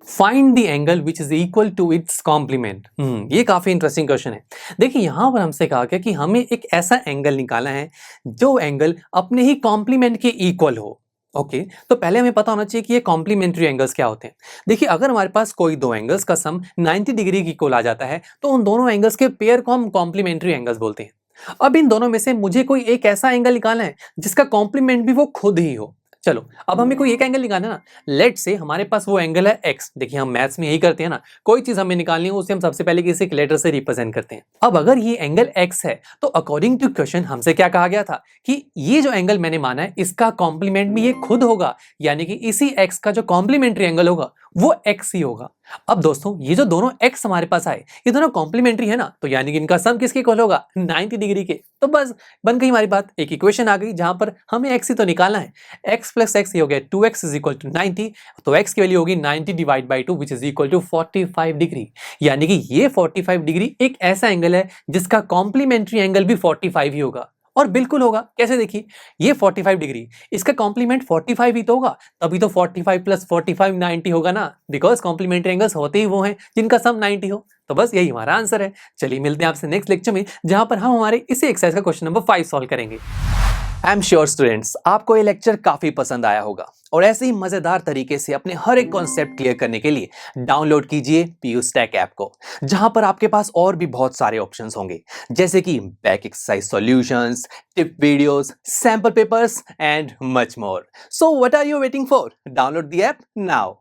Find the angle which is equal to its complement. ये काफी interesting question है। देखिए यहां पर हमसे कहा गया कि हमें एक ऐसा एंगल निकालना है जो एंगल अपने ही कॉम्प्लीमेंट के इक्वल हो। ओके तो पहले हमें पता होना चाहिए कि ये कॉम्प्लीमेंट्री एंगल्स क्या होते हैं। देखिए अगर हमारे पास कोई दो एंगल्स का सम 90 डिग्री की इक्वल आ जाता है तो उन दोनों एंगल्स के पेयर को हम कॉम्प्लीमेंट्री एंगल्स बोलते हैं। अब इन दोनों में से मुझे कोई एक ऐसा एंगल निकालना है जिसका कॉम्प्लीमेंट भी वो खुद ही हो। चलो अब हमें कोई एक एंगल निकालना है ना। लेट से हमारे पास वो एंगल है एक्स। देखिए हम मैथ्स में यही करते हैं ना, कोई चीज हमें निकालनी हो उसे हम सबसे पहले किसी एक लेटर से रिप्रेजेंट करते हैं। अब अगर ये एंगल एक्स है तो अकॉर्डिंग टू क्वेश्चन हमसे क्या कहा गया था कि ये जो एंगल मैंने माना है इसका कॉम्प्लीमेंट भी ये खुद होगा, यानी कि इसी एक्स का जो कॉम्प्लीमेंट्री एंगल होगा वो एक्स ही होगा। अब दोस्तों ये जो दोनों एक्स हमारे पास आए ये दोनों कॉम्प्लीमेंट्री है ना, तो यानी कि इनका सम किसके इक्वल होगा 90 डिग्री के। तो बस बन गई हमारी बात, एक इक्वेशन आ गई जहां पर हमें एक्स ही तो निकालना है। एक्स प्लस एक्स ही हो गया 2x इज इक्वल टू 90, तो x की वैल्यू होगी 90 divide by 2 which is equal to 45 degree. यानी कि ये 45 डिग्री एक ऐसा एंगल है जिसका कॉम्प्लीमेंट्री एंगल भी 45 ही होगा। और बिल्कुल होगा, कैसे देखिए ये 45 डिग्री, इसका कॉम्प्लीमेंट 45 ही तो होगा, तभी तो 45 प्लस 45 90 होगा ना, बिकॉज कॉम्प्लीमेंट्री एंगल्स होते ही वो हैं जिनका सम 90 हो। तो बस यही हमारा आंसर है। चलिए मिलते हैं आपसे नेक्स्ट लेक्चर में जहां पर हम हमारे इसी एक्सरसाइज का क्वेश्चन नंबर 5 सॉल्व करेंगे। आई एम श्योर स्टूडेंट्स आपको ये लेक्चर काफी पसंद आया होगा और ऐसे ही मजेदार तरीके से अपने हर एक कॉन्सेप्ट क्लियर करने के लिए डाउनलोड कीजिए PUStack ऐप को, जहां पर आपके पास और भी बहुत सारे ऑप्शंस होंगे जैसे कि back exercise solutions, tip videos, sample papers and much more. So what are you waiting for? Download the app now.